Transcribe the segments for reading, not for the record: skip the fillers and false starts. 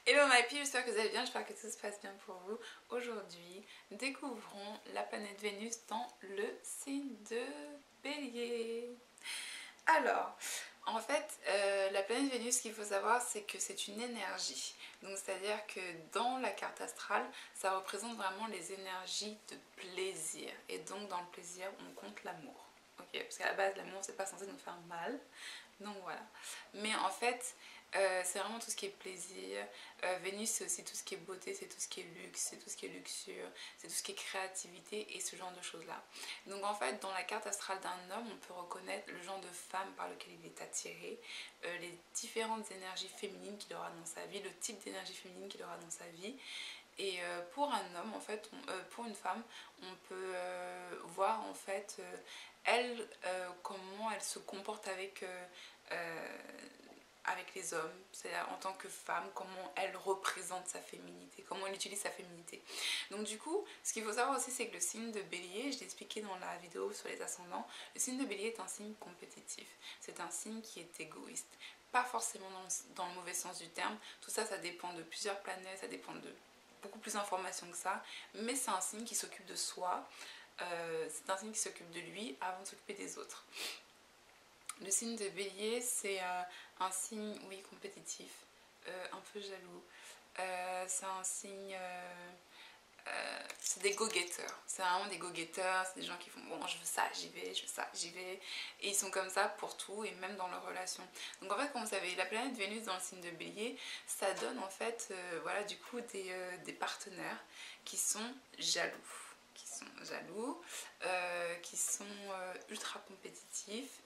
Hello my people, j'espère que vous allez bien, j'espère que tout se passe bien pour vous. Aujourd'hui, découvrons la planète Vénus dans le signe de Bélier. Alors, en fait, la planète Vénus, ce qu'il faut savoir, c'est que c'est une énergie. Donc, c'est-à-dire que dans la carte astrale, ça représente vraiment les énergies de plaisir. Et donc, dans le plaisir, on compte l'amour. Ok, parce qu'à la base, l'amour, c'est pas censé nous faire mal. Donc voilà. Mais en fait, c'est vraiment tout ce qui est plaisir. Vénus, c'est aussi tout ce qui est beauté, c'est tout ce qui est luxe, c'est tout ce qui est luxure, c'est tout ce qui est créativité et ce genre de choses-là. Donc en fait, dans la carte astrale d'un homme, on peut reconnaître le genre de femme par lequel il est attiré, les différentes énergies féminines qu'il aura dans sa vie, le type d'énergie féminine qu'il aura dans sa vie. Et pour un homme, en fait, pour une femme, on peut voir en fait elle, comment elle se comporte avec les hommes, c'est-à-dire en tant que femme, comment elle représente sa féminité, comment elle utilise sa féminité. Donc du coup, ce qu'il faut savoir aussi, c'est que le signe de Bélier, je l'ai expliqué dans la vidéo sur les ascendants, le signe de Bélier est un signe compétitif, c'est un signe qui est égoïste. Pas forcément dans le mauvais sens du terme, tout ça, ça dépend de plusieurs planètes, ça dépend de beaucoup plus d'informations que ça, mais c'est un signe qui s'occupe de soi, c'est un signe qui s'occupe de lui avant de s'occuper des autres. Le signe de Bélier, c'est un signe, oui, compétitif, un peu jaloux. C'est un signe... c'est des go-getters. C'est vraiment des go-getters. C'est des gens qui font bon, je veux ça, j'y vais, je veux ça, j'y vais. Et ils sont comme ça pour tout et même dans leurs relations. Donc en fait, comme vous savez, la planète Vénus dans le signe de Bélier, ça donne en fait, voilà, du coup, des partenaires qui sont jaloux. Qui sont ultra compétitifs.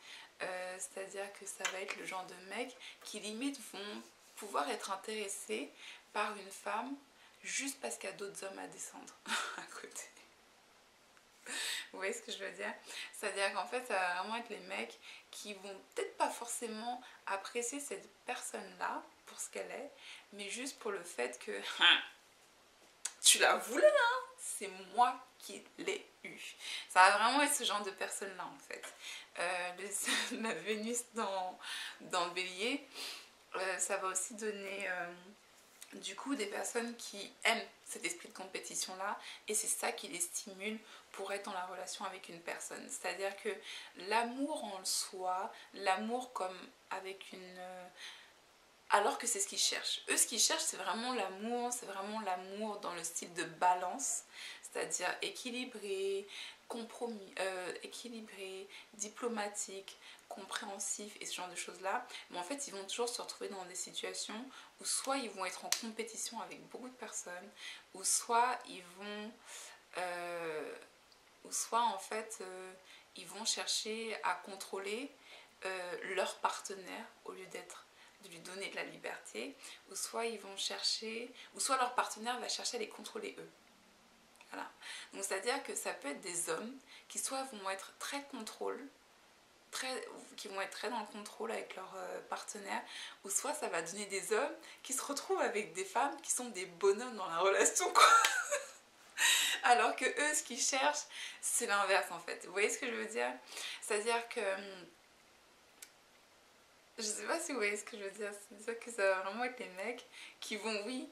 C'est-à-dire que ça va être le genre de mecs qui limite vont pouvoir être intéressés par une femme juste parce qu'il y a d'autres hommes à descendre à côté. Vous voyez ce que je veux dire? C'est-à-dire qu'en fait, ça va vraiment être les mecs qui vont peut-être pas forcément apprécier cette personne-là pour ce qu'elle est, mais juste pour le fait que tu la voulais, hein? C'est moi qui l'ai eu. Ça va vraiment être ce genre de personne-là en fait. La Vénus dans le Bélier, ça va aussi donner du coup des personnes qui aiment cet esprit de compétition là et c'est ça qui les stimule pour être dans la relation avec une personne. C'est-à-dire que l'amour en soi, l'amour comme avec une... alors que c'est ce qu'ils cherchent. Eux, ce qu'ils cherchent, c'est vraiment l'amour dans le style de balance, c'est-à-dire équilibré, compromis, équilibré, diplomatique, compréhensif et ce genre de choses-là. Mais en fait, ils vont toujours se retrouver dans des situations où soit ils vont être en compétition avec beaucoup de personnes, ou soit ils vont... ou soit en fait, ils vont chercher à contrôler leur partenaire au lieu de lui donner de la liberté, ou soit ils vont chercher, ou soit leur partenaire va chercher à les contrôler eux. Voilà. Donc c'est-à-dire que ça peut être des hommes qui soit vont être très qui vont être très dans le contrôle avec leur partenaire, ou soit ça va donner des hommes qui se retrouvent avec des femmes qui sont des bonhommes dans la relation, quoi. Alors que eux, ce qu'ils cherchent, c'est l'inverse en fait. Vous voyez ce que je veux dire? C'est-à-dire que je sais pas si vous voyez ce que je veux dire, c'est-à-dire que ça va vraiment être les mecs qui vont, oui,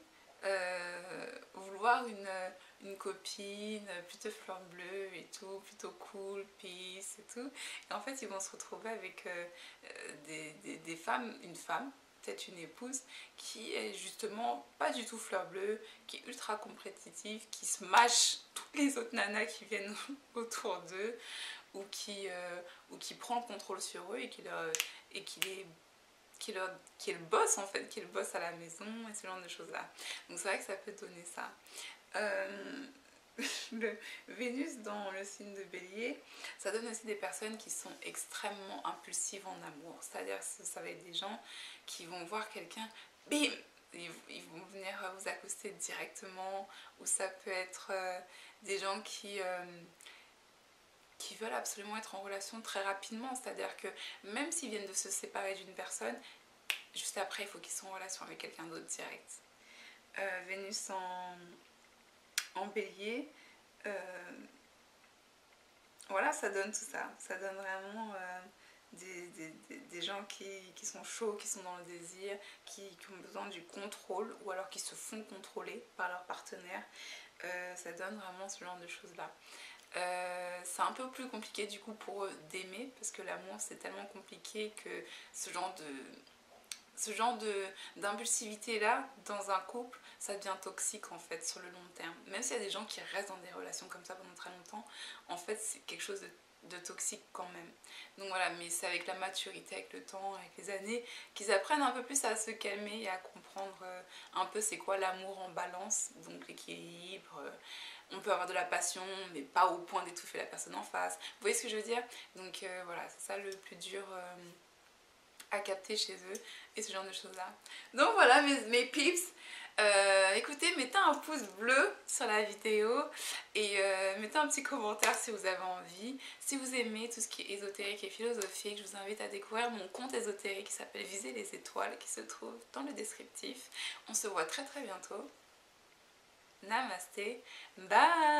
vouloir une copine plutôt fleur bleue et tout, plutôt cool, peace et tout. Et en fait, ils vont se retrouver avec des femmes, une femme, peut-être une épouse, qui est justement pas du tout fleur bleue, qui est ultra compétitive, qui smash toutes les autres nanas qui viennent autour d'eux, ou qui prend le contrôle sur eux et qui est le boss en fait, qui est le boss à la maison et ce genre de choses là. Donc c'est vrai que ça peut donner ça. Le Vénus dans le signe de Bélier, ça donne aussi des personnes qui sont extrêmement impulsives en amour. C'est-à-dire que ça va être des gens qui vont voir quelqu'un, bim, ils vont venir vous accoster directement, ou ça peut être des gens qui veulent absolument être en relation très rapidement, c'est-à-dire que même s'ils viennent de se séparer d'une personne, juste après il faut qu'ils soient en relation avec quelqu'un d'autre direct. Vénus en Bélier, voilà, ça donne tout ça, ça donne vraiment des gens qui sont chauds, qui sont dans le désir, qui ont besoin du contrôle ou alors qui se font contrôler par leur partenaire. Ça donne vraiment ce genre de choses-là. C'est un peu plus compliqué du coup pour eux d'aimer parce que l'amour c'est tellement compliqué que ce genre d'impulsivité là dans un couple ça devient toxique en fait sur le long terme. Même s'il y a des gens qui restent dans des relations comme ça pendant très longtemps, en fait c'est quelque chose de toxique quand même. Donc voilà, mais c'est avec la maturité, avec le temps, avec les années, qu'ils apprennent un peu plus à se calmer et à comprendre un peu c'est quoi l'amour en balance, donc l'équilibre. On peut avoir de la passion, mais pas au point d'étouffer la personne en face. Vous voyez ce que je veux dire? Donc voilà, c'est ça le plus dur à capter chez eux et ce genre de choses là. Donc voilà mes peeps, écoutez, mettez un pouce bleu sur la vidéo et mettez un petit commentaire si vous avez envie. Si vous aimez tout ce qui est ésotérique et philosophique, je vous invite à découvrir mon compte ésotérique qui s'appelle Viser les étoiles, qui se trouve dans le descriptif. On se voit très très bientôt. Namasté, bye.